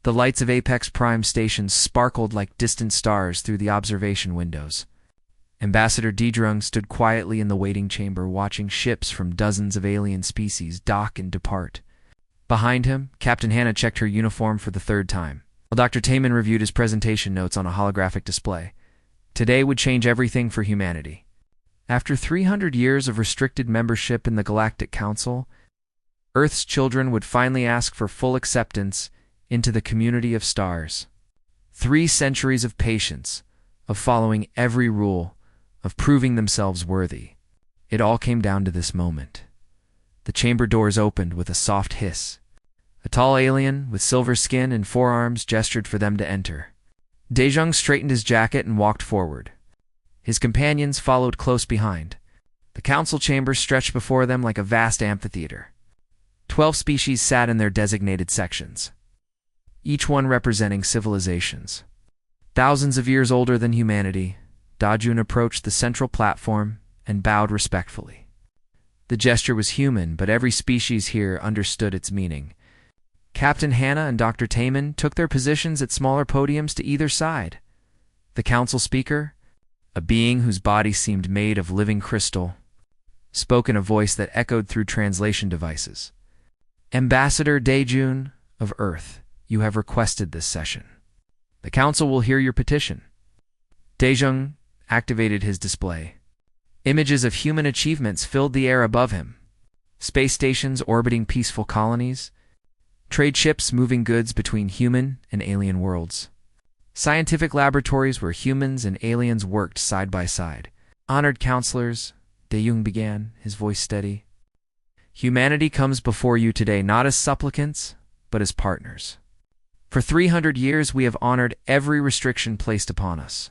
The lights of Apex Prime stations sparkled like distant stars through the observation windows. Ambassador Dedrung stood quietly in the waiting chamber watching ships from dozens of alien species dock and depart. Behind him, Captain Hannah checked her uniform for the third time, while Dr. Taman reviewed his presentation notes on a holographic display. Today would change everything for humanity. After 300 years of restricted membership in the Galactic Council, Earth's children would finally ask for full acceptance into the community of stars. 3 centuries of patience, of following every rule, of proving themselves worthy. It all came down to this moment. The chamber doors opened with a soft hiss. A tall alien with silver skin and forearms gestured for them to enter. Dedrung straightened his jacket and walked forward. His companions followed close behind. The council chamber stretched before them like a vast amphitheater. 12 species sat in their designated sections, each one representing civilizations. Thousands of years older than humanity, Dajun approached the central platform and bowed respectfully. The gesture was human, but every species here understood its meaning. Captain Hannah and Dr. Taman took their positions at smaller podiums to either side. The council speaker, a being whose body seemed made of living crystal, spoke in a voice that echoed through translation devices. Ambassador Dedrung of Earth, you have requested this session. The council will hear your petition. Dedrung activated his display. Images of human achievements filled the air above him. Space stations orbiting peaceful colonies, trade ships moving goods between human and alien worlds. Scientific laboratories where humans and aliens worked side by side. Honored counselors, Dedrung began, his voice steady. Humanity comes before you today not as supplicants, but as partners. For 300 years we have honored every restriction placed upon us.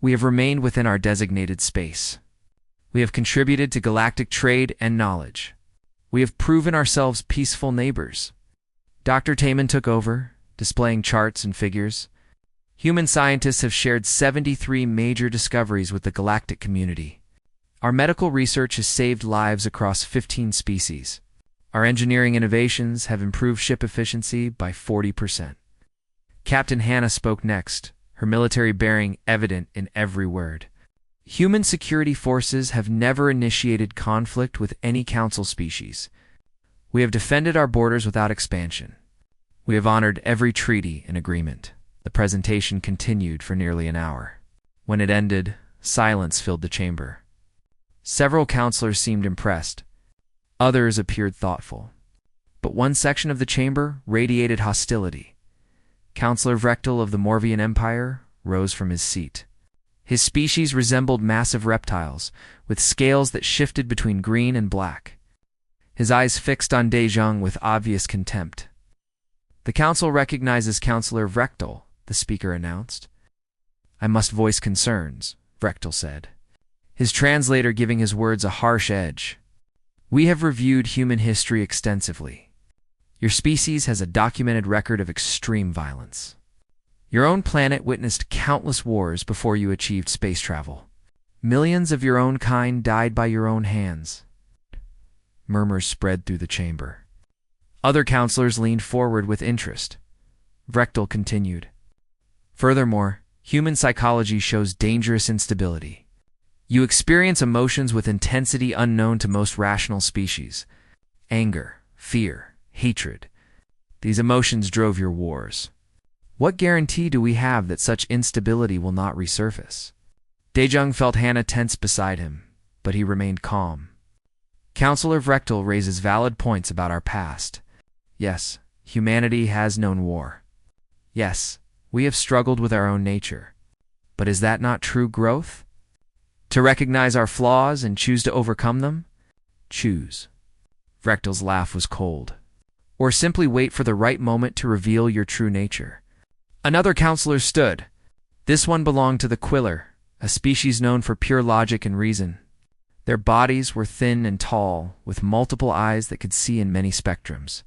We have remained within our designated space. We have contributed to galactic trade and knowledge. We have proven ourselves peaceful neighbors. Dr. Taman took over, displaying charts and figures. Human scientists have shared 73 major discoveries with the galactic community. Our medical research has saved lives across 15 species. Our engineering innovations have improved ship efficiency by 40%. Captain Hannah spoke next, her military bearing evident in every word. Human security forces have never initiated conflict with any council species. We have defended our borders without expansion. We have honored every treaty and agreement. The presentation continued for nearly an hour. When it ended, silence filled the chamber. Several counselors seemed impressed. Others appeared thoughtful. But one section of the chamber radiated hostility. Counselor Vrechtel of the Morvian Empire rose from his seat. His species resembled massive reptiles, with scales that shifted between green and black. His eyes fixed on Dedrung with obvious contempt. The council recognizes Counselor Vrechtel, the speaker announced. I must voice concerns, Vrechtel said, his translator giving his words a harsh edge. We have reviewed human history extensively. Your species has a documented record of extreme violence. Your own planet witnessed countless wars before you achieved space travel. Millions of your own kind died by your own hands. Murmurs spread through the chamber. Other counselors leaned forward with interest. Vrechtel continued. Furthermore, human psychology shows dangerous instability. You experience emotions with intensity unknown to most rational species. Anger, fear, hatred. These emotions drove your wars. What guarantee do we have that such instability will not resurface? Dedrung felt Hannah tense beside him, but he remained calm. Counselor Vrechtel raises valid points about our past. Yes, humanity has known war. Yes, we have struggled with our own nature. But is that not true growth? To recognize our flaws and choose to overcome them? Choose. Vrechtel's laugh was cold. Or simply wait for the right moment to reveal your true nature. Another counselor stood. This one belonged to the Quiller, a species known for pure logic and reason. Their bodies were thin and tall, with multiple eyes that could see in many spectrums.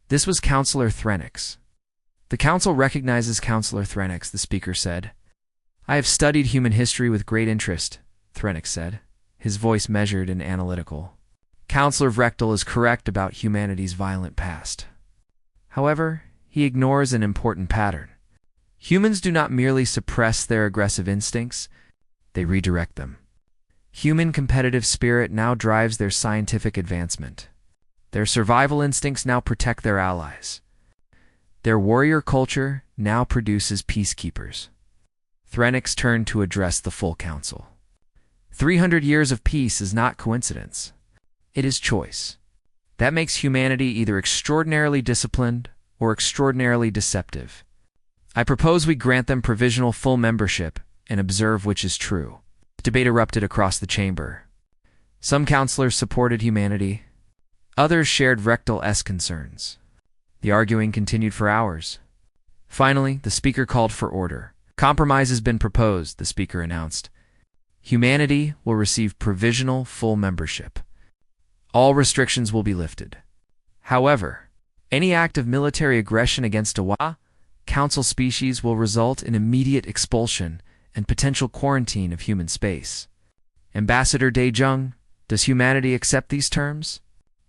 This was Counselor Threnix. The council recognizes Counselor Threnix, the speaker said. I have studied human history with great interest, Threnix said, his voice measured and analytical. Counselor Vrechtel is correct about humanity's violent past. However, he ignores an important pattern. Humans do not merely suppress their aggressive instincts, they redirect them. Human competitive spirit now drives their scientific advancement. Their survival instincts now protect their allies. Their warrior culture now produces peacekeepers. Threnix turned to address the full council. 300 years of peace is not coincidence. It is choice. That makes humanity either extraordinarily disciplined or extraordinarily deceptive. I propose we grant them provisional full membership and observe which is true. Debate erupted across the chamber. Some counselors supported humanity. Others shared Rectal-esque concerns. The arguing continued for hours. Finally, the speaker called for order. Compromise has been proposed, the speaker announced. Humanity will receive provisional full membership. All restrictions will be lifted. However, any act of military aggression against a council species will result in immediate expulsion and potential quarantine of human space. Ambassador Daejung, does humanity accept these terms?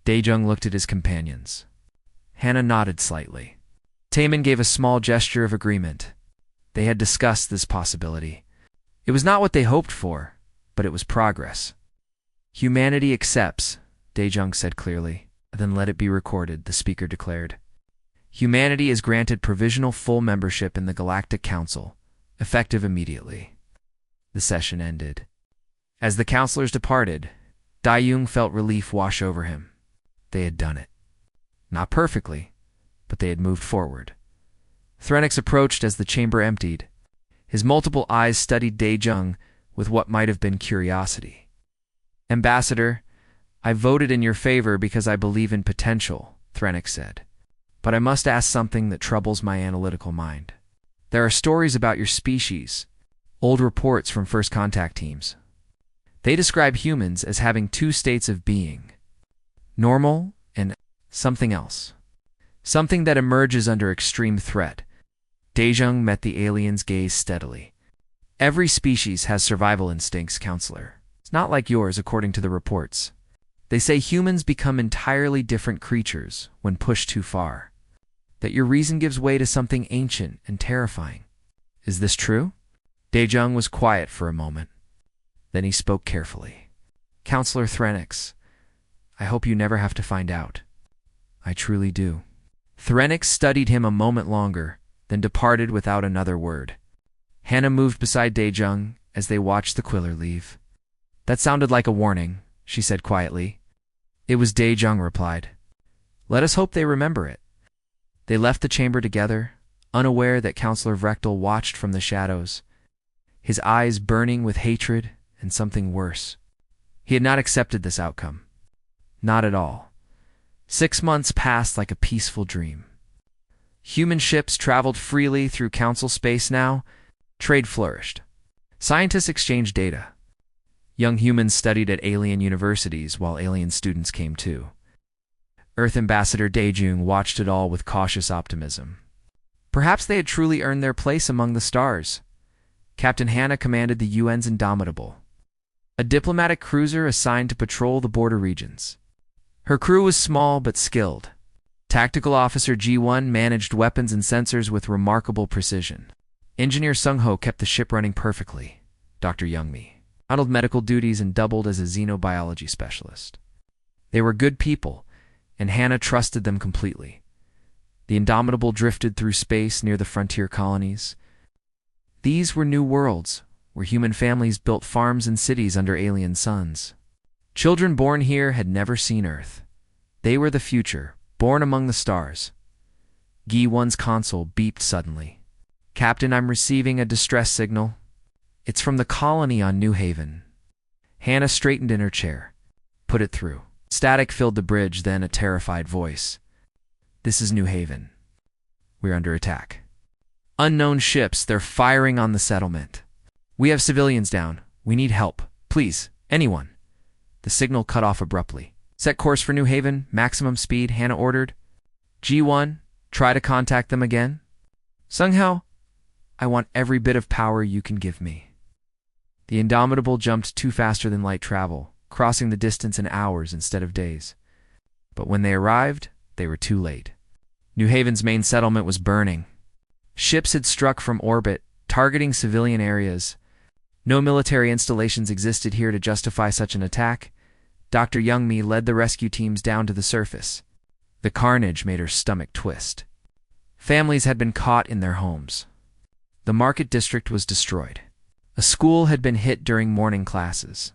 Daejung looked at his companions. Hannah nodded slightly. Taemin gave a small gesture of agreement. They had discussed this possibility. It was not what they hoped for, but it was progress. Humanity accepts, Daejung said clearly. Then let it be recorded, the speaker declared. Humanity is granted provisional full membership in the Galactic Council, effective immediately. The session ended. As the counselors departed, Daejung felt relief wash over him. They had done it. Not perfectly, but they had moved forward. Threnix approached as the chamber emptied. His multiple eyes studied Daejung with what might have been curiosity. Ambassador, I voted in your favor because I believe in potential, Threnix said. But I must ask something that troubles my analytical mind. There are stories about your species, old reports from first contact teams. They describe humans as having two states of being, normal and something else. Something that emerges under extreme threat. Daejung met the alien's gaze steadily. Every species has survival instincts, counselor. It's not like yours, according to the reports. They say humans become entirely different creatures when pushed too far. That your reason gives way to something ancient and terrifying. Is this true? Daejung was quiet for a moment. Then he spoke carefully. Counselor Threnix, I hope you never have to find out. I truly do. Threnix studied him a moment longer, then departed without another word. Hannah moved beside Daejung as they watched the Quiller leave. That sounded like a warning, she said quietly. It was, Daejung replied. Let us hope they remember it. They left the chamber together, unaware that Counselor Vrektal watched from the shadows, his eyes burning with hatred and something worse. He had not accepted this outcome. Not at all. 6 months passed like a peaceful dream. Human ships traveled freely through Council space now. Trade flourished. Scientists exchanged data. Young humans studied at alien universities while alien students came too. Earth Ambassador Daejung watched it all with cautious optimism. Perhaps they had truly earned their place among the stars. Captain Hannah commanded the UN's Indomitable, a diplomatic cruiser assigned to patrol the border regions. Her crew was small but skilled. Tactical Officer G1 managed weapons and sensors with remarkable precision. Engineer Sung-ho kept the ship running perfectly. Dr. Youngmi handled medical duties and doubled as a xenobiology specialist. They were good people, and Hannah trusted them completely. The Indomitable drifted through space near the frontier colonies. These were new worlds, where human families built farms and cities under alien suns. Children born here had never seen Earth. They were the future, born among the stars. Gi-1's console beeped suddenly. Captain, I'm receiving a distress signal. It's from the colony on New Haven. Hannah straightened in her chair. Put it through. Static filled the bridge, then a terrified voice. This is New Haven. We're under attack. Unknown ships, they're firing on the settlement. We have civilians down. We need help. Please, anyone. The signal cut off abruptly. Set course for New Haven, maximum speed, Hannah ordered. G1, try to contact them again. Sung-ho, I want every bit of power you can give me. The Indomitable jumped too faster than light travel, crossing the distance in hours instead of days. But when they arrived, they were too late. New Haven's main settlement was burning. Ships had struck from orbit, targeting civilian areas. No military installations existed here to justify such an attack. Dr. Youngmi led the rescue teams down to the surface. The carnage made her stomach twist. Families had been caught in their homes. The market district was destroyed. A school had been hit during morning classes.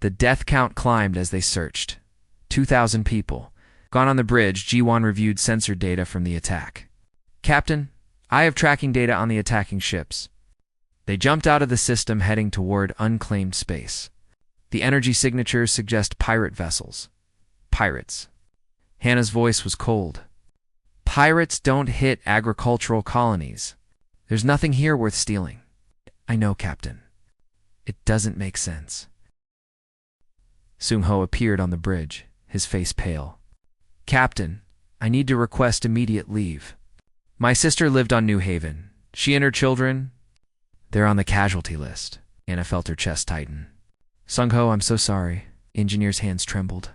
The death count climbed as they searched. 2,000 people. Gone on the bridge, Jiwan reviewed sensor data from the attack. Captain, I have tracking data on the attacking ships. They jumped out of the system heading toward unclaimed space. The energy signatures suggest pirate vessels. Pirates. Hannah's voice was cold. Pirates don't hit agricultural colonies. There's nothing here worth stealing. I know, Captain. It doesn't make sense. Sung-ho appeared on the bridge, his face pale. Captain, I need to request immediate leave. My sister lived on New Haven. She and her children, they're on the casualty list. Anna felt her chest tighten. Sung-ho, I'm so sorry. Engineer's hands trembled.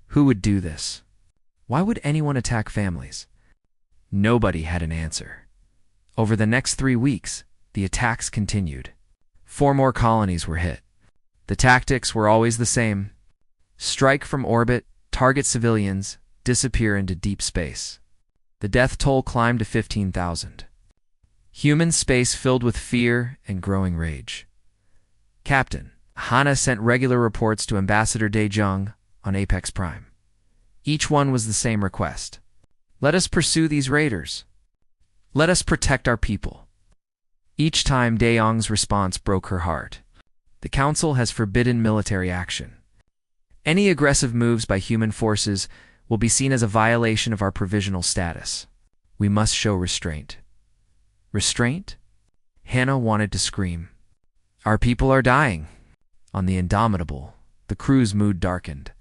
Who would do this? Why would anyone attack families? Nobody had an answer. Over the next 3 weeks, the attacks continued. 4 more colonies were hit. The tactics were always the same. Strike from orbit, target civilians, disappear into deep space. The death toll climbed to 15,000. Human space filled with fear and growing rage. Captain, Hana sent regular reports to Ambassador Daejung on Apex Prime. Each one was the same request. Let us pursue these raiders. Let us protect our people. Each time Daejung's response broke her heart. The Council has forbidden military action. Any aggressive moves by human forces will be seen as a violation of our provisional status. We must show restraint. Restraint? Hannah wanted to scream. Our people are dying. On the Indomitable, the crew's mood darkened.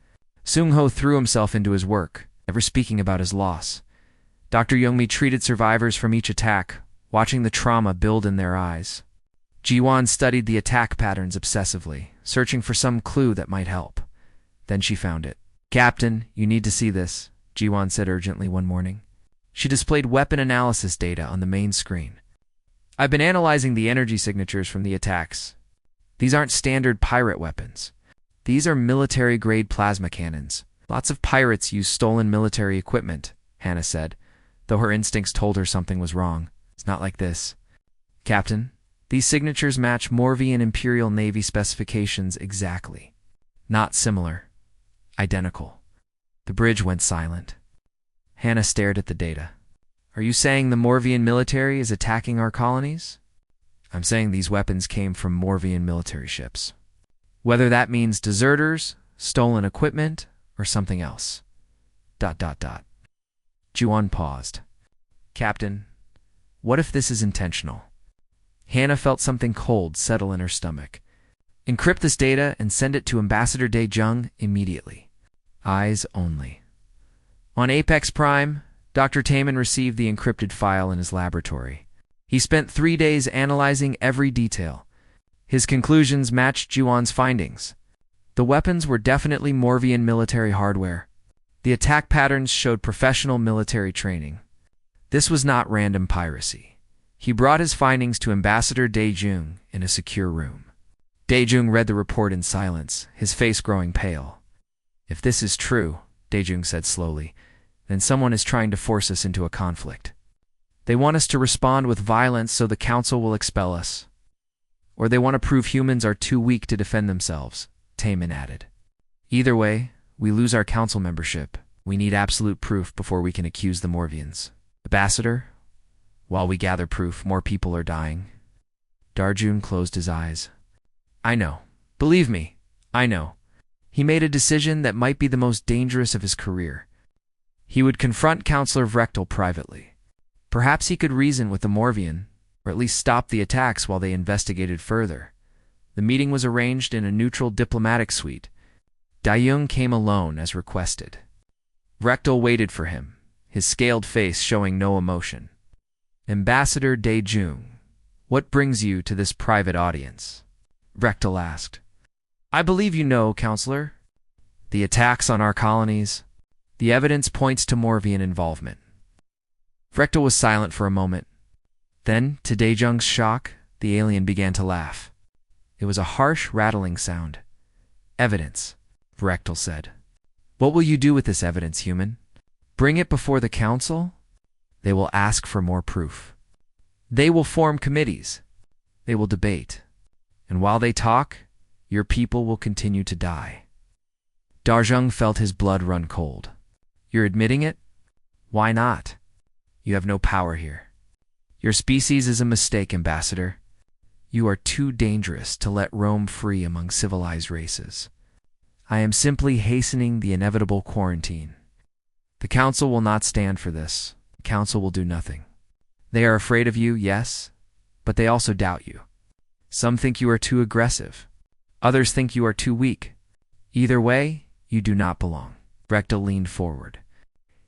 Sung-ho threw himself into his work, never speaking about his loss. Dr. Youngmi treated survivors from each attack, watching the trauma build in their eyes. Jiwan studied the attack patterns obsessively, searching for some clue that might help. Then she found it. Captain, you need to see this, Jiwan said urgently one morning. She displayed weapon analysis data on the main screen. I've been analyzing the energy signatures from the attacks. These aren't standard pirate weapons. These are military-grade plasma cannons. Lots of pirates use stolen military equipment, Hannah said, though her instincts told her something was wrong. It's not like this. Captain, these signatures match Morvian Imperial Navy specifications exactly. Not similar. Identical. The bridge went silent. Hannah stared at the data. Are you saying the Morvian military is attacking our colonies? I'm saying these weapons came from Morvian military ships. Whether that means deserters, stolen equipment, or something else. ... Jiwan paused. Captain, what if this is intentional? Hannah felt something cold settle in her stomach. Encrypt this data and send it to Ambassador Daejung immediately. Eyes only. On Apex Prime, Dr. Taman received the encrypted file in his laboratory. He spent 3 days analyzing every detail. His conclusions matched Jiwan's findings. The weapons were definitely Morvian military hardware. The attack patterns showed professional military training. This was not random piracy. He brought his findings to Ambassador Daejung in a secure room. Daejung read the report in silence, his face growing pale. If this is true, Daejung said slowly, then someone is trying to force us into a conflict. They want us to respond with violence so the Council will expel us. Or they want to prove humans are too weak to defend themselves, Taman added. Either way, we lose our Council membership. We need absolute proof before we can accuse the Morvians. Ambassador, while we gather proof, more people are dying. Daejung closed his eyes. I know. Believe me, I know. He made a decision that might be the most dangerous of his career. He would confront Counselor Vrechtel privately. Perhaps he could reason with the Morvian, or at least stop the attacks while they investigated further. The meeting was arranged in a neutral diplomatic suite. Daejung came alone as requested. Vrechtel waited for him, his scaled face showing no emotion. Ambassador Daejung, what brings you to this private audience? Vrechtel asked. I believe you know, Counselor. The attacks on our colonies. The evidence points to Morvian involvement. Rectal was silent for a moment. Then, to Daejung's shock, the alien began to laugh. It was a harsh, rattling sound. Evidence, Rectal said. What will you do with this evidence, human? Bring it before the council? They will ask for more proof. They will form committees. They will debate. And while they talk, your people will continue to die. Daejung felt his blood run cold. You're admitting it? Why not? You have no power here. Your species is a mistake, Ambassador. You are too dangerous to let roam free among civilized races. I am simply hastening the inevitable quarantine. The Council will not stand for this. The Council will do nothing. They are afraid of you, yes, but they also doubt you. Some think you are too aggressive. Others think you are too weak. Either way, you do not belong. Rectal leaned forward.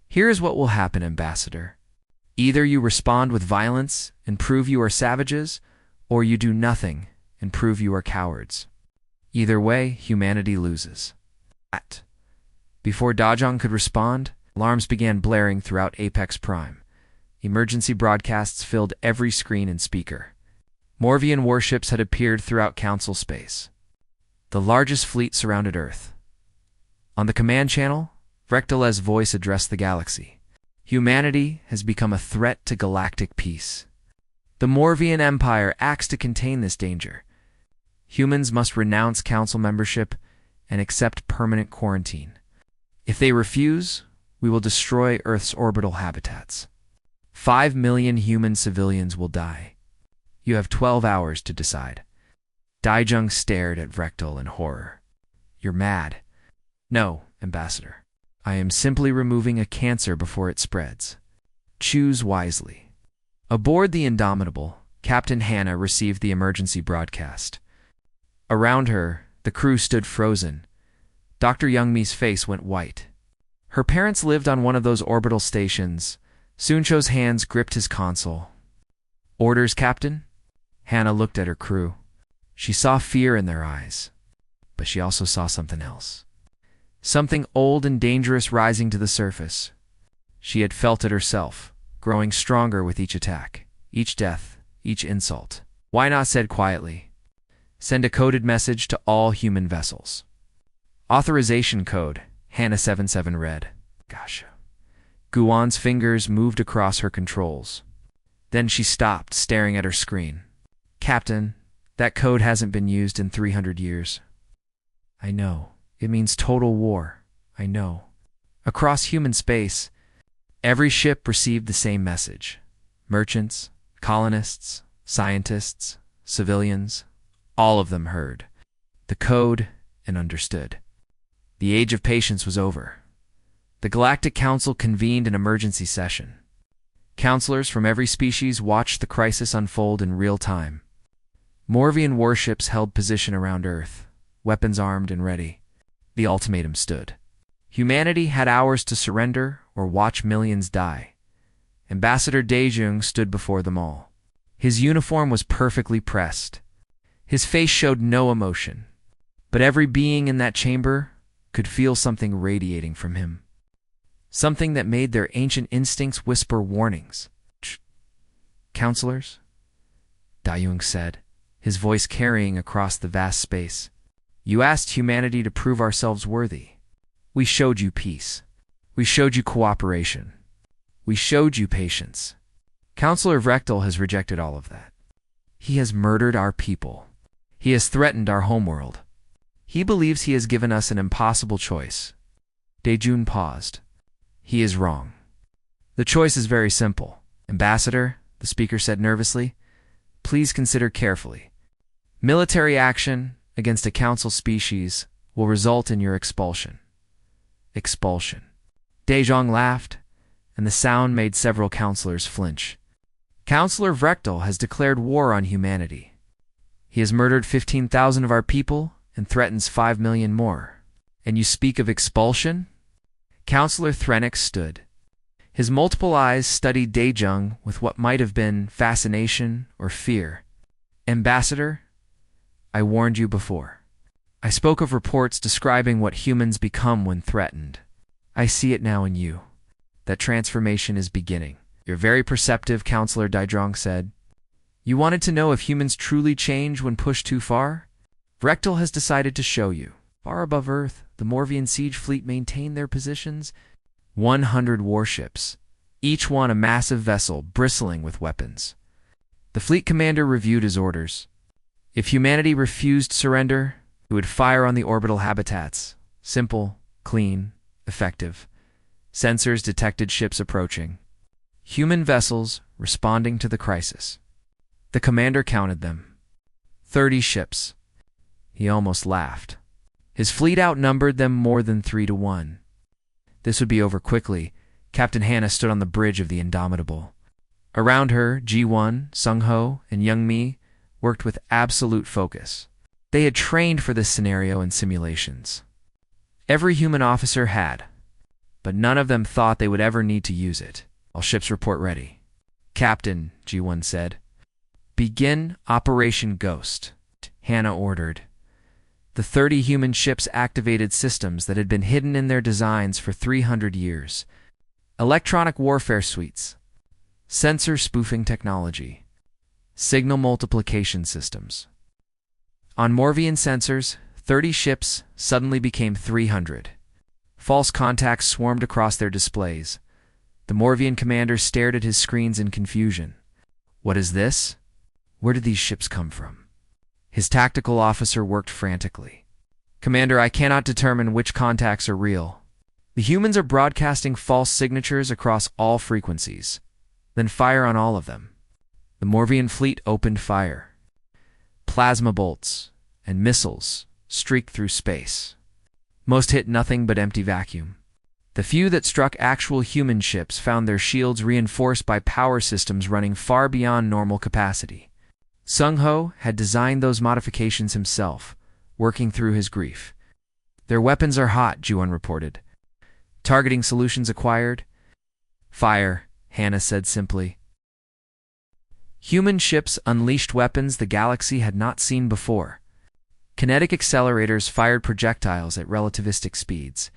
Here is what will happen, Ambassador. Either you respond with violence and prove you are savages, or you do nothing and prove you are cowards. Either way, humanity loses. Before Daejung could respond, alarms began blaring throughout Apex Prime. Emergency broadcasts filled every screen and speaker. Morvian warships had appeared throughout Council space. The largest fleet surrounded Earth. On the command channel, Rectal's voice addressed the galaxy. Humanity has become a threat to galactic peace. The Morvian Empire acts to contain this danger. Humans must renounce Council membership and accept permanent quarantine. If they refuse, we will destroy Earth's orbital habitats. 5 million human civilians will die. You have 12 hours to decide. Daejung stared at Rectal in horror. You're mad. No, Ambassador. I am simply removing a cancer before it spreads. Choose wisely. Aboard the Indomitable, Captain Hannah received the emergency broadcast. Around her, the crew stood frozen. Dr. Youngmi's face went white. Her parents lived on one of those orbital stations. Suncho's hands gripped his console. Orders, Captain? Hannah looked at her crew. She saw fear in their eyes, but she also saw something else. Something old and dangerous rising to the surface. She had felt it herself, growing stronger with each attack, each death, each insult. Why not said quietly, send a coded message to all human vessels. Authorization code, Hannah 77 read. Gosh. Guan's fingers moved across her controls. Then she stopped, staring at her screen. Captain, that code hasn't been used in 300 years. I know. It means total war. I know. Across human space, every ship received the same message. Merchants, colonists, scientists, civilians, all of them heard the code and understood. The age of patience was over. The Galactic Council convened an emergency session. Counselors from every species watched the crisis unfold in real time. Morvian warships held position around Earth, weapons armed and ready. The ultimatum stood. Humanity had hours to surrender or watch millions die. Ambassador Daejung stood before them all. His uniform was perfectly pressed. His face showed no emotion, but every being in that chamber could feel something radiating from him. Something that made their ancient instincts whisper warnings. Counselors? Daejung said, his voice carrying across the vast space. You asked humanity to prove ourselves worthy. We showed you peace. We showed you cooperation. We showed you patience. Counselor Rectal has rejected all of that. He has murdered our people. He has threatened our homeworld. He believes he has given us an impossible choice. Daejung paused. He is wrong. The choice is very simple. Ambassador, the speaker said nervously, please consider carefully. Military action against a council species will result in your expulsion. Expulsion. Daejung laughed, and the sound made several counselors flinch. Counselor Rectal has declared war on humanity. He has murdered 15,000 of our people and threatens 5 million more. And you speak of expulsion? Counselor Threnix stood. His multiple eyes studied Daejung with what might have been fascination or fear. Ambassador, I warned you before. I spoke of reports describing what humans become when threatened. I see it now in you. That transformation is beginning. You're very perceptive, Counselor Dydrong said. You wanted to know if humans truly change when pushed too far? Vrektal has decided to show you. Far above Earth, the Morvian siege fleet maintained their positions. 100 warships, each one a massive vessel bristling with weapons. The fleet commander reviewed his orders. If humanity refused surrender, he would fire on the orbital habitats. Simple, clean, effective. Sensors detected ships approaching. Human vessels responding to the crisis. The commander counted them. 30 ships. He almost laughed. His fleet outnumbered them more than 3-1. This would be over quickly. Captain Hannah stood on the bridge of the Indomitable. Around her, Ji-1, Sung-Ho, and Young-Mi worked with absolute focus. They had trained for this scenario in simulations. Every human officer had, but none of them thought they would ever need to use it. All ships report ready. Captain, Ji-1 said. Begin Operation Ghost, Hannah ordered. The 30 human ships activated systems that had been hidden in their designs for 300 years. Electronic warfare suites, sensor spoofing technology, signal multiplication systems. On Morvian sensors, 30 ships suddenly became 300. False contacts swarmed across their displays. The Morvian commander stared at his screens in confusion. What is this? Where did these ships come from? His tactical officer worked frantically. Commander, I cannot determine which contacts are real. The humans are broadcasting false signatures across all frequencies. Then fire on all of them. The Morvian fleet opened fire. Plasma bolts and missiles streaked through space. Most hit nothing but empty vacuum. The few that struck actual human ships found their shields reinforced by power systems running far beyond normal capacity. Sung-Ho had designed those modifications himself, working through his grief. Their weapons are hot, Ji-1 reported. Targeting solutions acquired? Fire, Hannah said simply. Human ships unleashed weapons the galaxy had not seen before. Kinetic accelerators fired projectiles at relativistic speeds.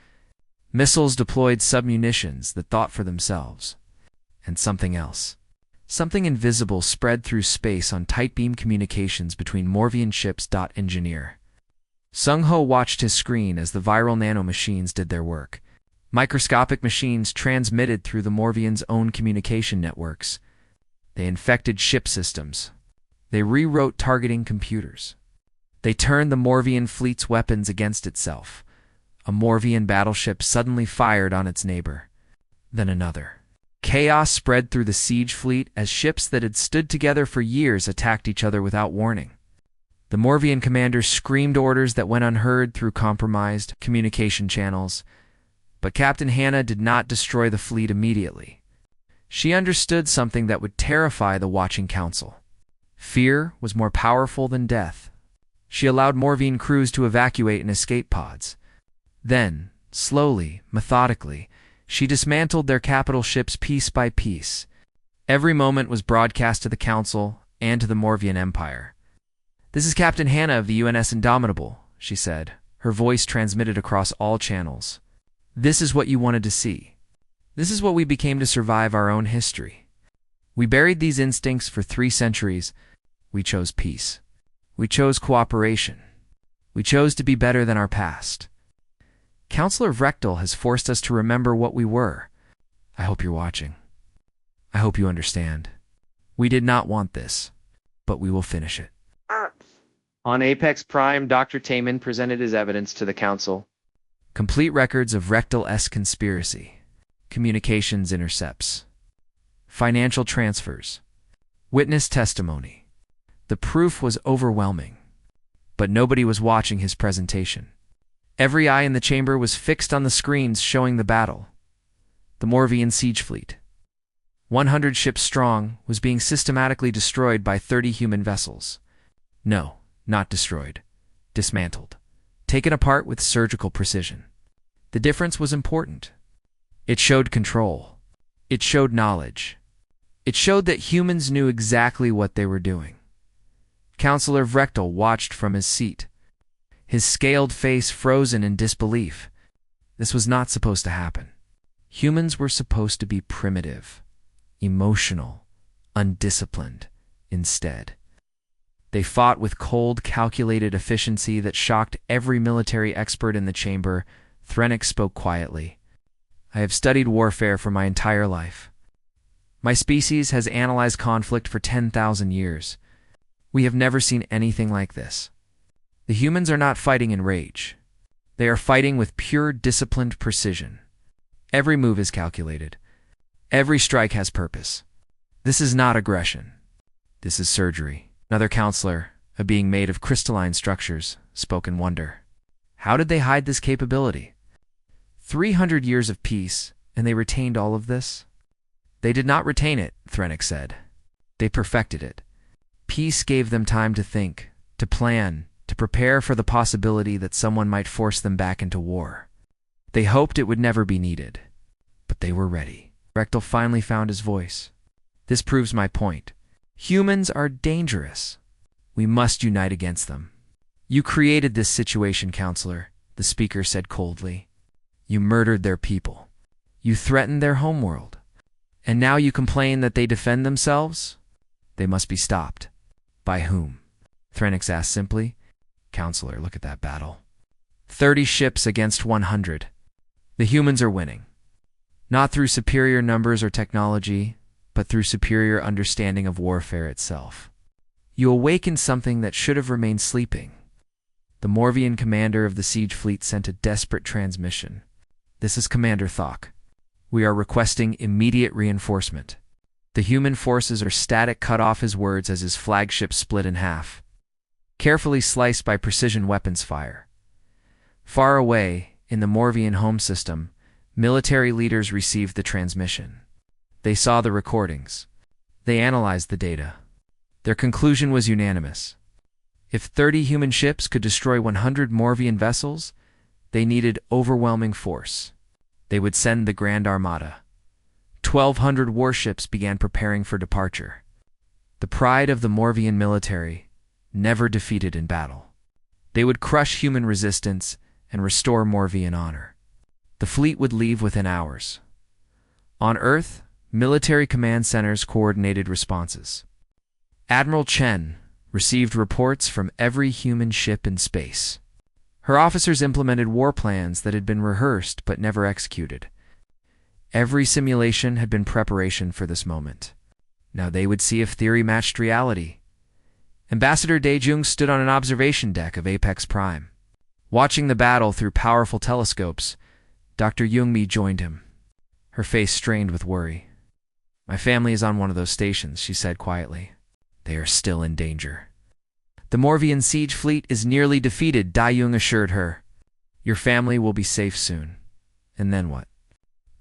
Missiles deployed submunitions that thought for themselves. And something else. Something invisible spread through space on tight beam communications between Morvian ships. Engineer. Sung-Ho watched his screen as the viral nanomachines did their work. Microscopic machines transmitted through the Morvians' own communication networks. They infected ship systems. They rewrote targeting computers. They turned the Morvian fleet's weapons against itself. A Morvian battleship suddenly fired on its neighbor. Then another. Chaos spread through the siege fleet as ships that had stood together for years attacked each other without warning. The Morvian commander screamed orders that went unheard through compromised communication channels. But Captain Hannah did not destroy the fleet immediately. She understood something that would terrify the watching council. Fear was more powerful than death. She allowed Morvian crews to evacuate in escape pods. Then, slowly, methodically, she dismantled their capital ships piece by piece. Every moment was broadcast to the council and to the Morvian Empire. This is Captain Hannah of the UNS Indomitable, she said, her voice transmitted across all channels. This is what you wanted to see. This is what we became to survive our own history. We buried these instincts for 3 centuries. We chose peace. We chose cooperation. We chose to be better than our past. Counselor Vrektal has forced us to remember what we were. I hope you're watching. I hope you understand. We did not want this, but we will finish it. On Apex Prime, Dr. Taman presented his evidence to the council. Complete records of Vrektal-esque conspiracy. Communications intercepts. Financial transfers. Witness testimony. The proof was overwhelming. But nobody was watching his presentation. Every eye in the chamber was fixed on the screens showing the battle. The Morvian siege fleet, 100 ships strong, was being systematically destroyed by 30 human vessels. No, not destroyed. Dismantled. Taken apart with surgical precision. The difference was important. It showed control. It showed knowledge. It showed that humans knew exactly what they were doing. Counselor Vrektal watched from his seat. His scaled face frozen in disbelief. This was not supposed to happen. Humans were supposed to be primitive, emotional, undisciplined instead. They fought with cold, calculated efficiency that shocked every military expert in the chamber. Threnix spoke quietly. I have studied warfare for my entire life. My species has analyzed conflict for 10,000 years. We have never seen anything like this. The humans are not fighting in rage. They are fighting with pure, disciplined precision. Every move is calculated. Every strike has purpose. This is not aggression. This is surgery. Another counselor, a being made of crystalline structures, spoke in wonder. How did they hide this capability? 300 years of peace, and they retained all of this? They did not retain it, Threnix said. They perfected it. Peace gave them time to think, to plan, to prepare for the possibility that someone might force them back into war. They hoped it would never be needed, but they were ready. Rectal finally found his voice. This proves my point. Humans are dangerous. We must unite against them. You created this situation, counselor, the speaker said coldly. You murdered their people. You threatened their homeworld. And now you complain that they defend themselves? They must be stopped. By whom? Threnix asked simply. Counselor, look at that battle. 30 ships against 100. The humans are winning. Not through superior numbers or technology, but through superior understanding of warfare itself. You awakened something that should have remained sleeping. The Morvian commander of the siege fleet sent a desperate transmission. This is Commander Thok. We are requesting immediate reinforcement. The human forces are static. Cut off his words as his flagship split in half, carefully sliced by precision weapons fire. Far away, in the Morvian home system, military leaders received the transmission. They saw the recordings. They analyzed the data. Their conclusion was unanimous. If 30 human ships could destroy 100 Morvian vessels, they needed overwhelming force. They would send the Grand Armada. 1,200 warships began preparing for departure. The pride of the Morvian military, never defeated in battle. They would crush human resistance and restore Morvian honor. The fleet would leave within hours. On Earth, military command centers coordinated responses. Admiral Chen received reports from every human ship in space. Her officers implemented war plans that had been rehearsed but never executed. Every simulation had been preparation for this moment. Now they would see if theory matched reality. Ambassador Daejung stood on an observation deck of Apex Prime. Watching the battle through powerful telescopes, Dr. Youngmi joined him, her face strained with worry. My family is on one of those stations, she said quietly. They are still in danger. The Morvian siege fleet is nearly defeated, Daejung assured her. Your family will be safe soon. And then what?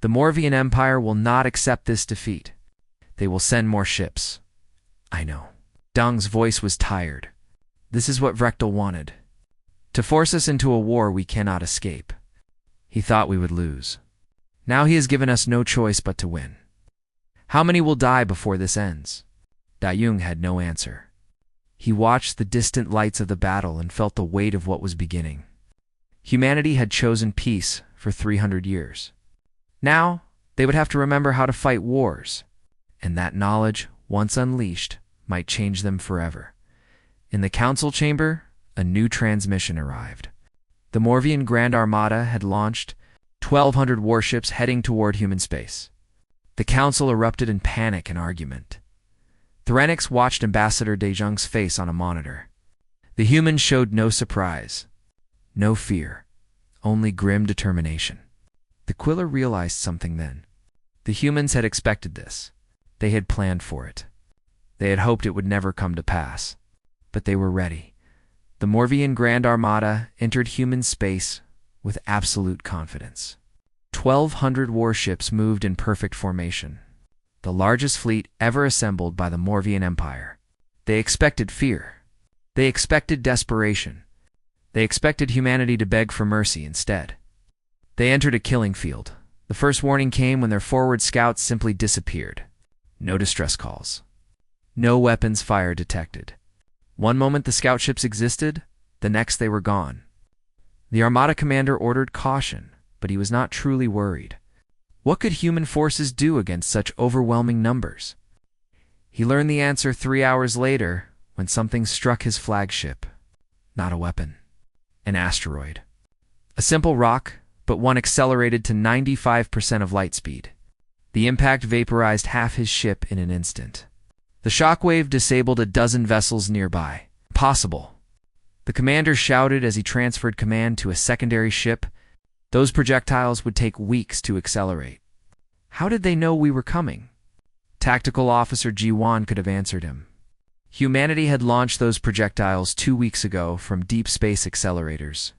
The Morvian Empire will not accept this defeat. They will send more ships. I know. Dong's voice was tired. This is what Vrektal wanted. To force us into a war we cannot escape. He thought we would lose. Now he has given us no choice but to win. How many will die before this ends? Daejung had no answer. He watched the distant lights of the battle and felt the weight of what was beginning. Humanity had chosen peace for 300 years. Now, they would have to remember how to fight wars, and that knowledge, once unleashed, might change them forever. In the council chamber, a new transmission arrived. The Morvian Grand Armada had launched 1,200 warships heading toward human space. The council erupted in panic and argument. Threnix watched Ambassador Daejung's face on a monitor. The humans showed no surprise, no fear, only grim determination. The Quiller realized something then. The humans had expected this. They had planned for it. They had hoped it would never come to pass. But they were ready. The Morvian Grand Armada entered human space with absolute confidence. 1,200 warships moved in perfect formation, the largest fleet ever assembled by the Morvian Empire. They expected fear. They expected desperation. They expected humanity to beg for mercy instead. They entered a killing field. The first warning came when their forward scouts simply disappeared. No distress calls. No weapons fire detected. One moment the scout ships existed, the next they were gone. The Armada commander ordered caution, but he was not truly worried. What could human forces do against such overwhelming numbers? He learned the answer 3 hours later when something struck his flagship. Not a weapon. An asteroid. A simple rock, but one accelerated to 95% of light speed. The impact vaporized half his ship in an instant. The shockwave disabled a dozen vessels nearby. Possible. The commander shouted as he transferred command to a secondary ship. Those projectiles would take weeks to accelerate. How did they know we were coming? Tactical Officer G1 could have answered him. Humanity had launched those projectiles 2 weeks ago from deep space accelerators.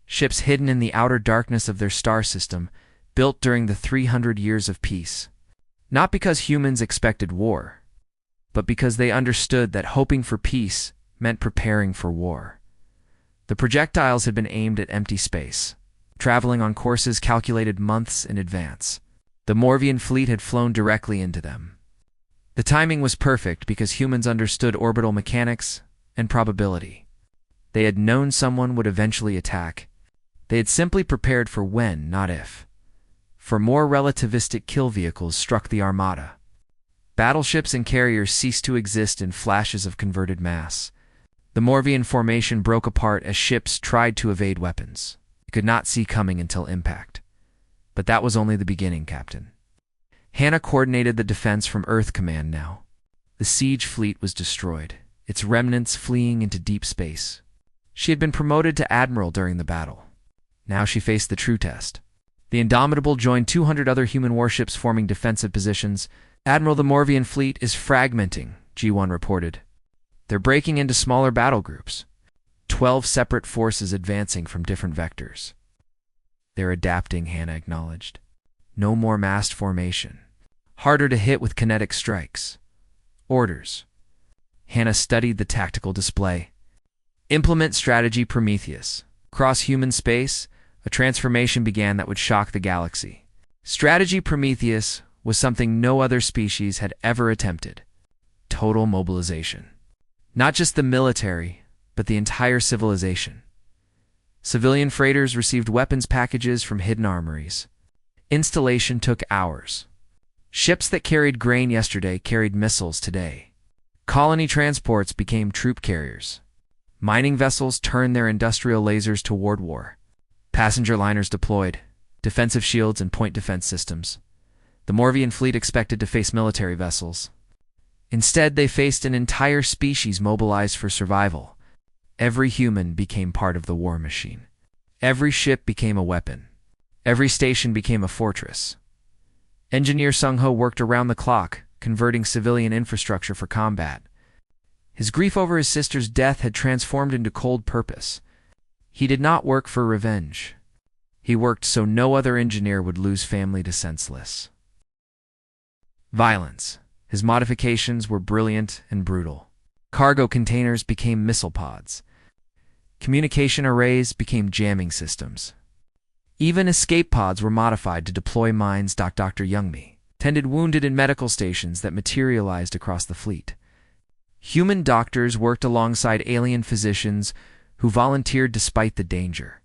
Ships hidden in the outer darkness of their star system, built during the 300 years of peace. Not because humans expected war, but because they understood that hoping for peace meant preparing for war. The projectiles had been aimed at empty space, traveling on courses calculated months in advance. The Morvian fleet had flown directly into them. The timing was perfect because humans understood orbital mechanics and probability. They had known someone would eventually attack. They had simply prepared for when, not if. For more relativistic kill vehicles struck the armada. Battleships and carriers ceased to exist in flashes of converted mass. The Morvian formation broke apart as ships tried to evade weapons. You could not see coming until impact. But that was only the beginning, Captain. Hannah coordinated the defense from Earth Command now. The siege fleet was destroyed, its remnants fleeing into deep space. She had been promoted to admiral during the battle. Now she faced the true test. The Indomitable joined 200 other human warships forming defensive positions. Admiral, the Morvian fleet is fragmenting, G1 reported. They're breaking into smaller battle groups. 12 separate forces advancing from different vectors. They're adapting, Hannah acknowledged. No more massed formation. Harder to hit with kinetic strikes. Orders. Hannah studied the tactical display. Implement strategy Prometheus. Across human space, a transformation began that would shock the galaxy. Strategy Prometheus was something no other species had ever attempted. Total mobilization. Not just the military, but the entire civilization. Civilian freighters received weapons packages from hidden armories. Installation took hours. Ships that carried grain yesterday carried missiles today. Colony transports became troop carriers. Mining vessels turned their industrial lasers toward war. Passenger liners deployed, defensive shields and point defense systems. The Morvian fleet expected to face military vessels. Instead, they faced an entire species mobilized for survival. Every human became part of the war machine. Every ship became a weapon. Every station became a fortress. Engineer Sung-ho worked around the clock, converting civilian infrastructure for combat. His grief over his sister's death had transformed into cold purpose. He did not work for revenge. He worked so no other engineer would lose family to senseless. Violence. His modifications were brilliant and brutal. Cargo containers became missile pods. Communication arrays became jamming systems. Even escape pods were modified to deploy mines. Dr. Youngmi tended wounded in medical stations that materialized across the fleet. Human doctors worked alongside alien physicians who volunteered despite the danger.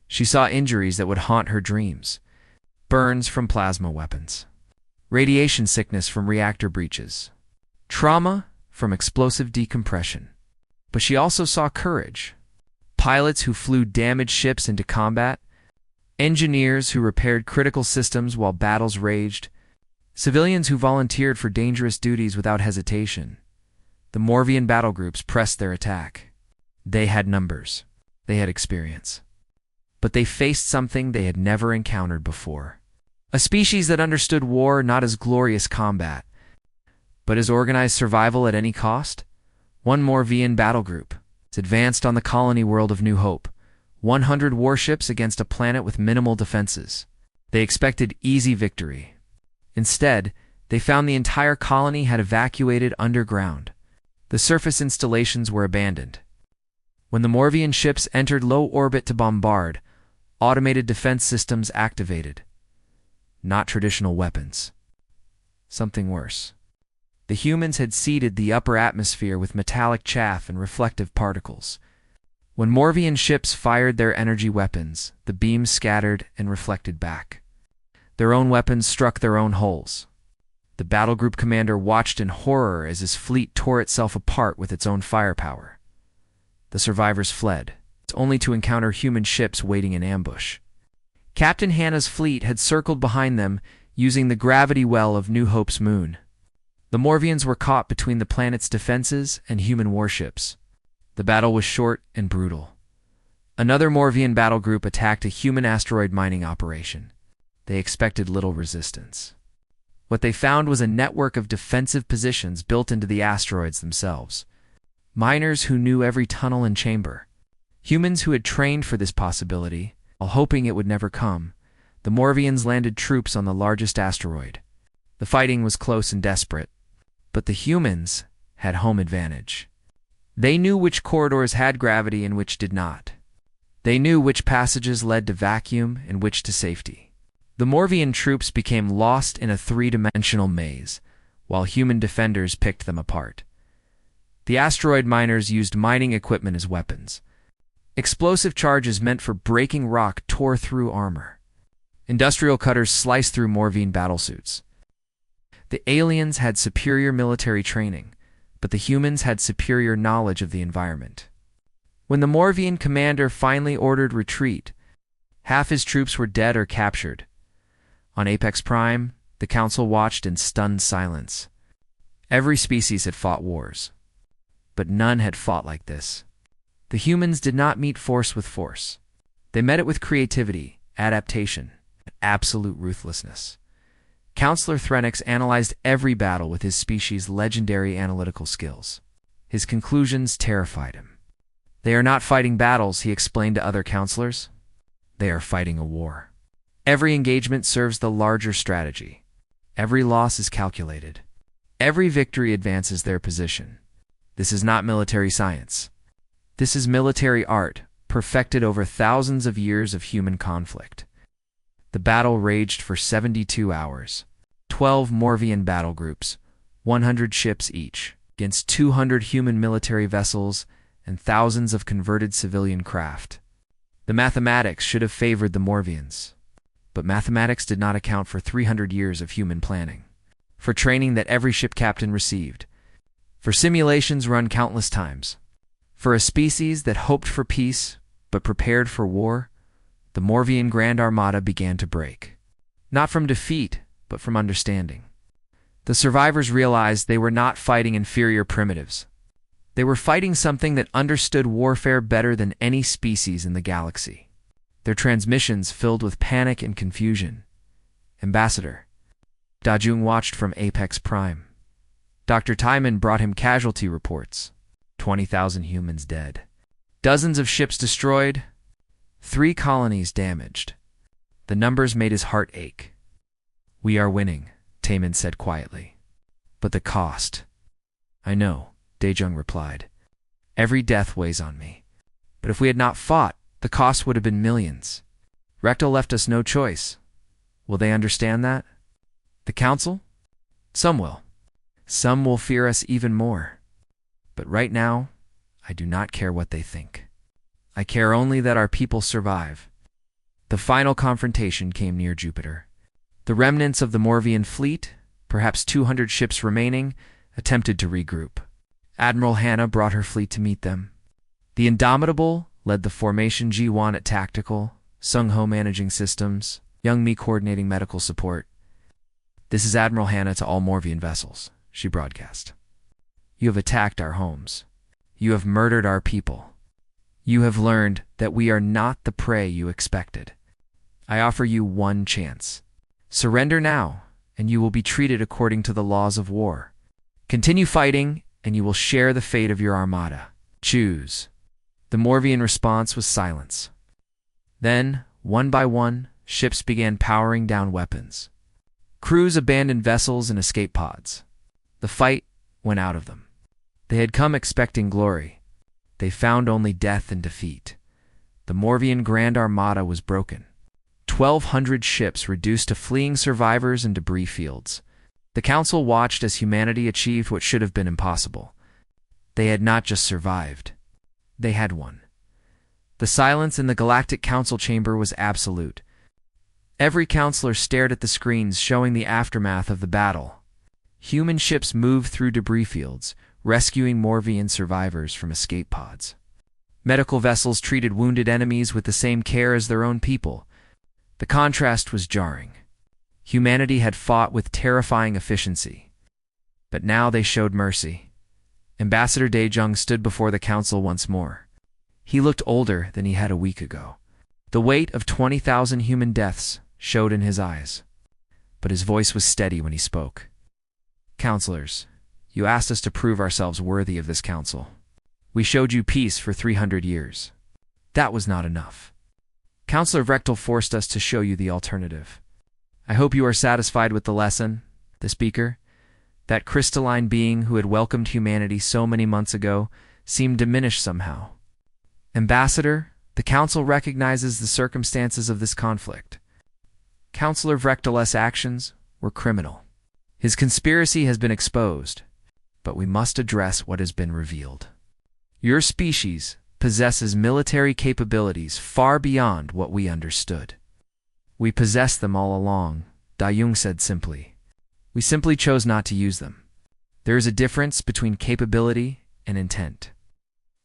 She saw injuries that would haunt her dreams. Burns from plasma weapons. Radiation sickness from reactor breaches. Trauma from explosive decompression. But she also saw courage. Pilots who flew damaged ships into combat. Engineers who repaired critical systems while battles raged. Civilians who volunteered for dangerous duties without hesitation. The Morvian battle groups pressed their attack. They had numbers. They had experience. But they faced something they had never encountered before. A species that understood war not as glorious combat, but as organized survival at any cost. One Morvian battle group. It's advanced on the colony world of New Hope. 100 warships against a planet with minimal defenses. They expected easy victory. Instead, they found the entire colony had evacuated underground. The surface installations were abandoned. When the Morvian ships entered low orbit to bombard, automated defense systems activated. Not traditional weapons. Something worse. The humans had seeded the upper atmosphere with metallic chaff and reflective particles. When Morvian ships fired their energy weapons, the beams scattered and reflected back. Their own weapons struck their own hulls. The battlegroup commander watched in horror as his fleet tore itself apart with its own firepower. The survivors fled, only to encounter human ships waiting in ambush. Captain Hannah's fleet had circled behind them, using the gravity well of New Hope's moon. The Morvians were caught between the planet's defenses and human warships. The battle was short and brutal. Another Morvian battle group attacked a human asteroid mining operation. They expected little resistance. What they found was a network of defensive positions built into the asteroids themselves. Miners who knew every tunnel and chamber. Humans who had trained for this possibility, while hoping it would never come. The Morvians landed troops on the largest asteroid. The fighting was close and desperate, but the humans had home advantage. They knew which corridors had gravity and which did not. They knew which passages led to vacuum and which to safety. The Morvian troops became lost in a three-dimensional maze, while human defenders picked them apart. The asteroid miners used mining equipment as weapons. Explosive charges meant for breaking rock tore through armor. Industrial cutters sliced through Morvian battlesuits. The aliens had superior military training, but the humans had superior knowledge of the environment. When the Morvian commander finally ordered retreat, half his troops were dead or captured. On Apex Prime, the Council watched in stunned silence. Every species had fought wars, but none had fought like this. The humans did not meet force with force. They met it with creativity, adaptation, and absolute ruthlessness. Counselor Threnix analyzed every battle with his species' legendary analytical skills. His conclusions terrified him. They are not fighting battles, he explained to other counselors. They are fighting a war. Every engagement serves the larger strategy. Every loss is calculated. Every victory advances their position. This is not military science. This is military art, perfected over thousands of years of human conflict. The battle raged for 72 hours. 12 Morvian battle groups, 100 ships each, against 200 human military vessels and thousands of converted civilian craft. The mathematics should have favored the Morvians, but mathematics did not account for 300 years of human planning, for training that every ship captain received, for simulations run countless times. For a species that hoped for peace but prepared for war, the Morvian Grand Armada began to break. Not from defeat, but from understanding. The survivors realized they were not fighting inferior primitives. They were fighting something that understood warfare better than any species in the galaxy. Their transmissions filled with panic and confusion. Ambassador. Dajung watched from Apex Prime. Dr. Timon brought him casualty reports. 20,000 humans dead. Dozens of ships destroyed. 3 colonies damaged. The numbers made his heart ache. We are winning, Timon said quietly. But the cost. I know, Dajung replied. Every death weighs on me. But if we had not fought, the cost would have been millions. Rectal left us no choice. Will they understand that? The Council? Some will. Some will fear us even more. But right now, I do not care what they think. I care only that our people survive. The final confrontation came near Jupiter. The remnants of the Morvian fleet, perhaps 200 ships remaining, attempted to regroup. Admiral Hannah brought her fleet to meet them. The Indomitable led the formation G1 at tactical, Sung-Ho managing systems, Young Mi coordinating medical support. This is Admiral Hannah to all Morvian vessels, she broadcast. You have attacked our homes. You have murdered our people. You have learned that we are not the prey you expected. I offer you one chance. Surrender now, and you will be treated according to the laws of war. Continue fighting, and you will share the fate of your armada. Choose. The Morvian response was silence. Then, one by one, ships began powering down weapons. Crews abandoned vessels and escape pods. The fight went out of them. They had come expecting glory. They found only death and defeat. The Morvian Grand Armada was broken. 1,200 ships reduced to fleeing survivors and debris fields. The Council watched as humanity achieved what should have been impossible. They had not just survived. They had won. The silence in the Galactic Council chamber was absolute. Every counselor stared at the screens showing the aftermath of the battle. Human ships moved through debris fields, rescuing Morvian survivors from escape pods. Medical vessels treated wounded enemies with the same care as their own people. The contrast was jarring. Humanity had fought with terrifying efficiency, but now they showed mercy. Ambassador Daejung stood before the council once more. He looked older than he had a week ago. The weight of 20,000 human deaths showed in his eyes, but his voice was steady when he spoke. Counselors, you asked us to prove ourselves worthy of this council. We showed you peace for 300 years. That was not enough. Counselor Vrechtel forced us to show you the alternative. I hope you are satisfied with the lesson, the speaker. That crystalline being who had welcomed humanity so many months ago seemed diminished somehow. Ambassador, the council recognizes the circumstances of this conflict. Counselor Vrechtel's actions were criminal. His conspiracy has been exposed, but we must address what has been revealed. Your species possesses military capabilities far beyond what we understood. We possessed them all along, Daejung said simply. We simply chose not to use them. There is a difference between capability and intent.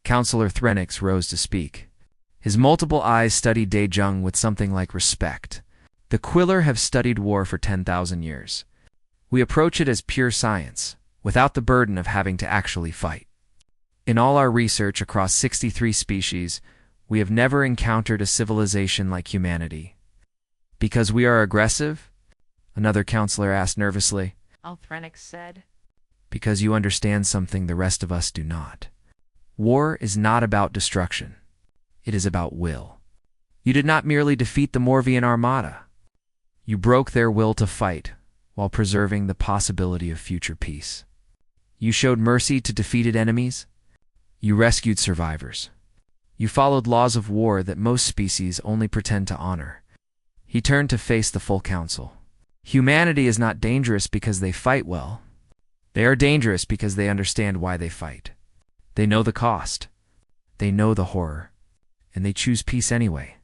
Counselor Threnix rose to speak. His multiple eyes studied Daejung with something like respect. The Quiller have studied war for 10,000 years. We approach it as pure science, without the burden of having to actually fight. In all our research across 63 species, we have never encountered a civilization like humanity. Because we are aggressive? Another counselor asked nervously. Threnix said. Because you understand something the rest of us do not. War is not about destruction. It is about will. You did not merely defeat the Morvian armada. You broke their will to fight, while preserving the possibility of future peace. You showed mercy to defeated enemies. You rescued survivors. You followed laws of war that most species only pretend to honor. He turned to face the full council. Humanity is not dangerous because they fight well. They are dangerous because they understand why they fight. They know the cost. They know the horror. And they choose peace anyway,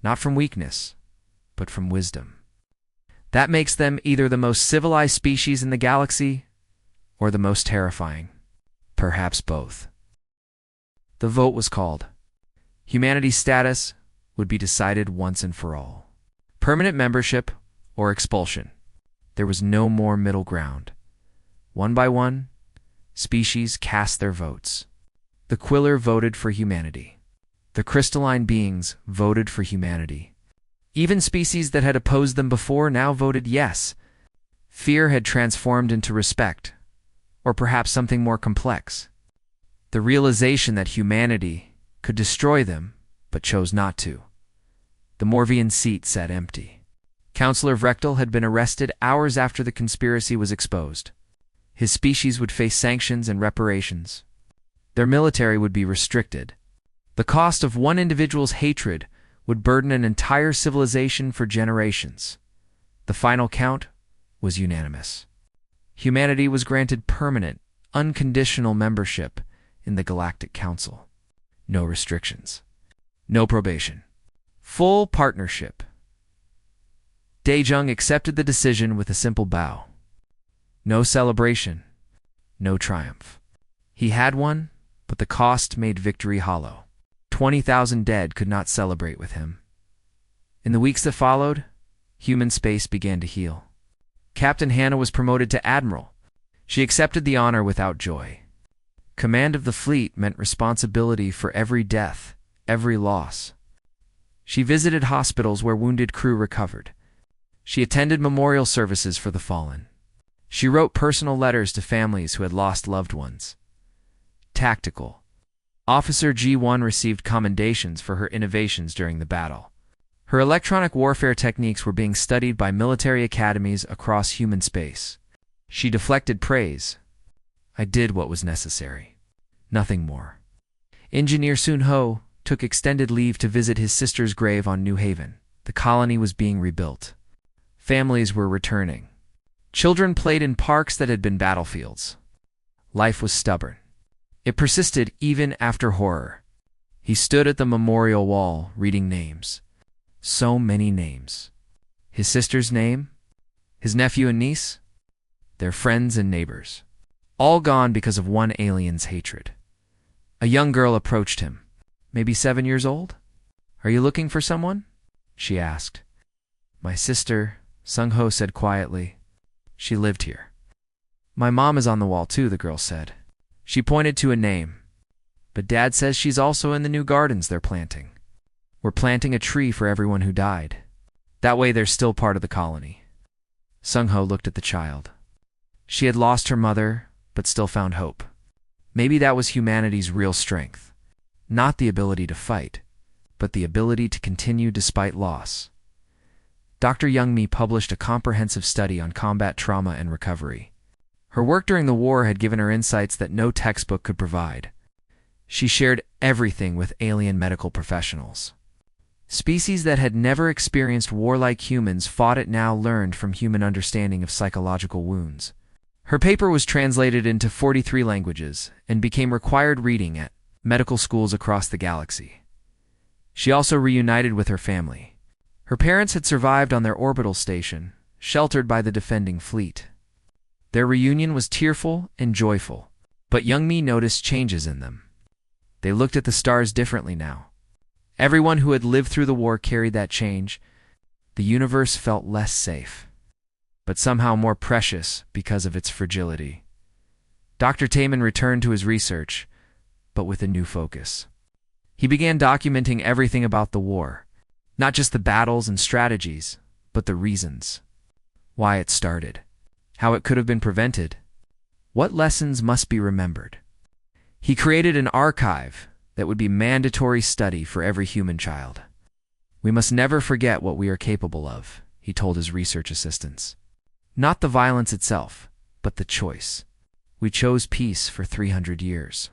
not from weakness, but from wisdom. That makes them either the most civilized species in the galaxy or the most terrifying, perhaps both. The vote was called. Humanity's status would be decided once and for all. Permanent membership or expulsion. There was no more middle ground. One by one, species cast their votes. The Quiller voted for humanity. The crystalline beings voted for humanity. Even species that had opposed them before now voted yes. Fear had transformed into respect, or perhaps something more complex. The realization that humanity could destroy them, but chose not to. The Morvian seat sat empty. Counselor Vrechtel had been arrested hours after the conspiracy was exposed. His species would face sanctions and reparations. Their military would be restricted. The cost of one individual's hatred would burden an entire civilization for generations. The final count was unanimous. Humanity was granted permanent, unconditional membership in the Galactic Council. No restrictions. No probation. Full partnership. Daejung accepted the decision with a simple bow. No celebration. No triumph. He had one, but the cost made victory hollow. 20,000 dead could not celebrate with him. In the weeks that followed, human space began to heal. Captain Hannah was promoted to admiral. She accepted the honor without joy. Command of the fleet meant responsibility for every death, every loss. She visited hospitals where wounded crew recovered. She attended memorial services for the fallen. She wrote personal letters to families who had lost loved ones. Tactical. Officer G1 received commendations for her innovations during the battle. Her electronic warfare techniques were being studied by military academies across human space. She deflected praise. I did what was necessary. Nothing more. Engineer Sun Ho took extended leave to visit his sister's grave on New Haven. The colony was being rebuilt. Families were returning. Children played in parks that had been battlefields. Life was stubborn. It persisted even after horror. He stood at the memorial wall, reading names. So many names. His sister's name? His nephew and niece? Their friends and neighbors. All gone because of one alien's hatred. A young girl approached him, maybe 7 years old. "Are you looking for someone?" she asked. "My sister," Sung-ho said quietly. "She lived here." "My mom is on the wall too," the girl said. She pointed to a name. "But Dad says she's also in the new gardens they're planting. We're planting a tree for everyone who died. That way they're still part of the colony." Sung-ho looked at the child. She had lost her mother, but still found hope. Maybe that was humanity's real strength. Not the ability to fight, but the ability to continue despite loss. Dr. Young-mi published a comprehensive study on combat trauma and recovery. Her work during the war had given her insights that no textbook could provide. She shared everything with alien medical professionals. Species that had never experienced war like humans fought it now learned from human understanding of psychological wounds. Her paper was translated into 43 languages and became required reading at medical schools across the galaxy. She also reunited with her family. Her parents had survived on their orbital station, sheltered by the defending fleet. Their reunion was tearful and joyful, but Young-mi noticed changes in them. They looked at the stars differently now. Everyone who had lived through the war carried that change. The universe felt less safe, but somehow more precious because of its fragility. Dr. Taman returned to his research, but with a new focus. He began documenting everything about the war, not just the battles and strategies, but the reasons. Why it started, how it could have been prevented, what lessons must be remembered. He created an archive that would be mandatory study for every human child. "We must never forget what we are capable of," he told his research assistants. "Not the violence itself, but the choice. We chose peace for 300 years.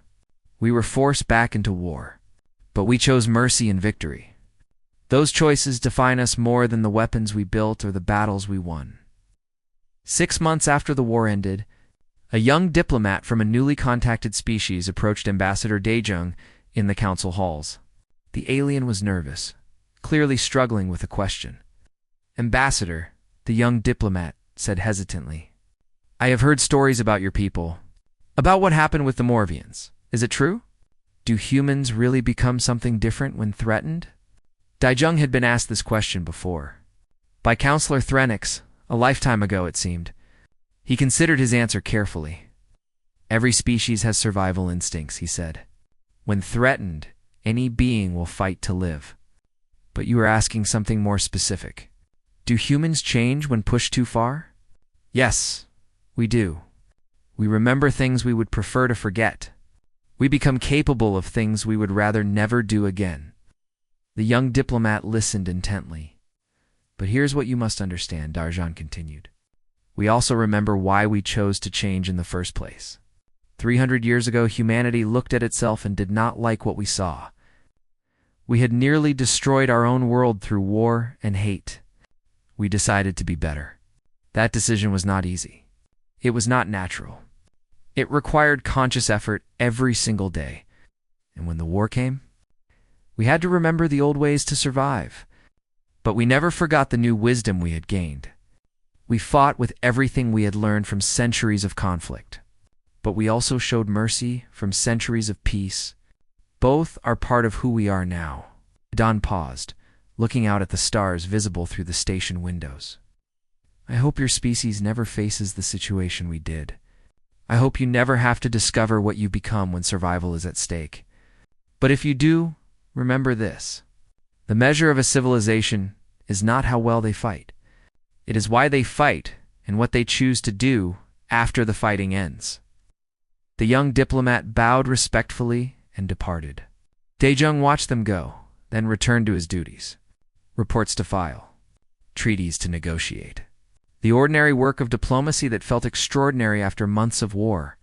We were forced back into war, but we chose mercy and victory. Those choices define us more than the weapons we built or the battles we won." 6 months after the war ended, a young diplomat from a newly contacted species approached Ambassador Daejung in the council halls. The alien was nervous, clearly struggling with a question. "Ambassador," the young diplomat said hesitantly, "I have heard stories about your people, about what happened with the Morvians. Is it true? Do humans really become something different when threatened?" Daejung had been asked this question before. By Counselor Threnix, a lifetime ago it seemed. He considered his answer carefully. "Every species has survival instincts," he said. "When threatened, any being will fight to live. But you are asking something more specific. Do humans change when pushed too far?" "Yes, we do. We remember things we would prefer to forget. We become capable of things we would rather never do again." The young diplomat listened intently. "But here's what you must understand," Darjan continued. "We also remember why we chose to change in the first place. 300 years ago, humanity looked at itself and did not like what we saw. We had nearly destroyed our own world through war and hate. We decided to be better. That decision was not easy. It was not natural. It required conscious effort every single day. And when the war came, we had to remember the old ways to survive. But we never forgot the new wisdom we had gained. We fought with everything we had learned from centuries of conflict. But we also showed mercy from centuries of peace. Both are part of who we are now." Don paused, looking out at the stars visible through the station windows. "I hope your species never faces the situation we did. I hope you never have to discover what you become when survival is at stake. But if you do, remember this. The measure of a civilization is not how well they fight. It is why they fight and what they choose to do after the fighting ends." The young diplomat bowed respectfully and departed. Daejung watched them go, then returned to his duties. Reports to file. Treaties to negotiate. The ordinary work of diplomacy that felt extraordinary after months of war.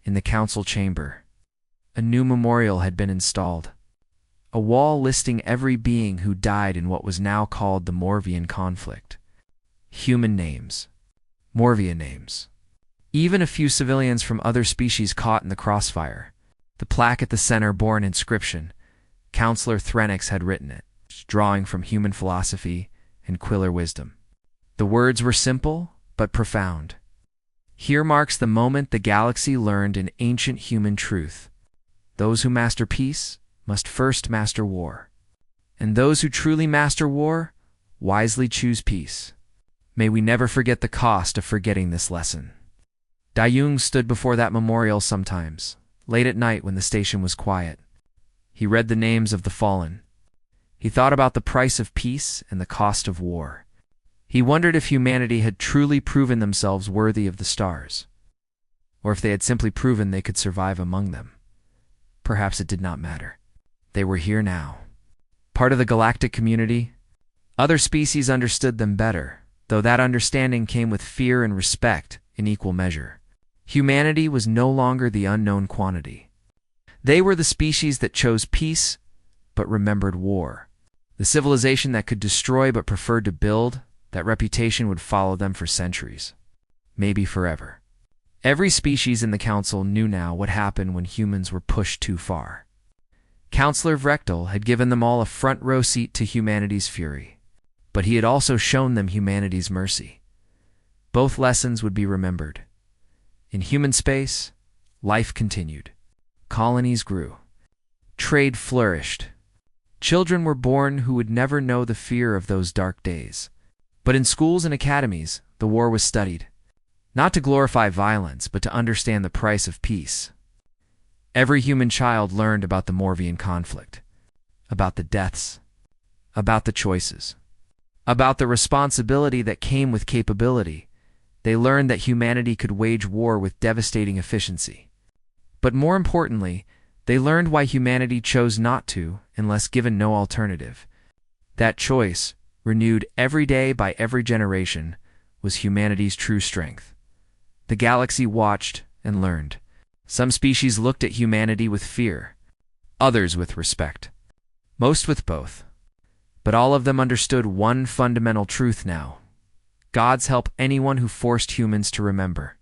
In the council chamber, a new memorial had been installed. A wall listing every being who died in what was now called the Morvian conflict. Human names. Morvia names. Even a few civilians from other species caught in the crossfire. The plaque at the center bore an inscription. Counselor Threnix had written it, drawing from human philosophy and Quiller wisdom. The words were simple, but profound. Here marks the moment the galaxy learned an ancient human truth. Those who master peace must first master war. And those who truly master war wisely choose peace. May we never forget the cost of forgetting this lesson. Dayung stood before that memorial sometimes, late at night when the station was quiet. He read the names of the fallen. He thought about the price of peace and the cost of war. He wondered if humanity had truly proven themselves worthy of the stars, or if they had simply proven they could survive among them. Perhaps it did not matter. They were here now. Part of the galactic community, other species understood them better, though that understanding came with fear and respect in equal measure. Humanity was no longer the unknown quantity. They were the species that chose peace but remembered war. The civilization that could destroy but preferred to build, that reputation would follow them for centuries, maybe forever. Every species in the council knew now what happened when humans were pushed too far. Counselor Vrechtel had given them all a front row seat to humanity's fury, but he had also shown them humanity's mercy. Both lessons would be remembered. In human space, life continued. Colonies grew. Trade flourished. Children were born who would never know the fear of those dark days. But in schools and academies, the war was studied, not to glorify violence, but to understand the price of peace. Every human child learned about the Morvian conflict, about the deaths, about the choices, about the responsibility that came with capability. They learned that humanity could wage war with devastating efficiency. But more importantly, they learned why humanity chose not to unless given no alternative. That choice, renewed every day by every generation, was humanity's true strength. The galaxy watched and learned. Some species looked at humanity with fear, others with respect, most with both. But all of them understood one fundamental truth now. Gods help anyone who forced humans to remember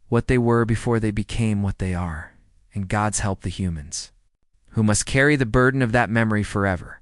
what they were before they became what they are, and gods help the humans, who must carry the burden of that memory forever.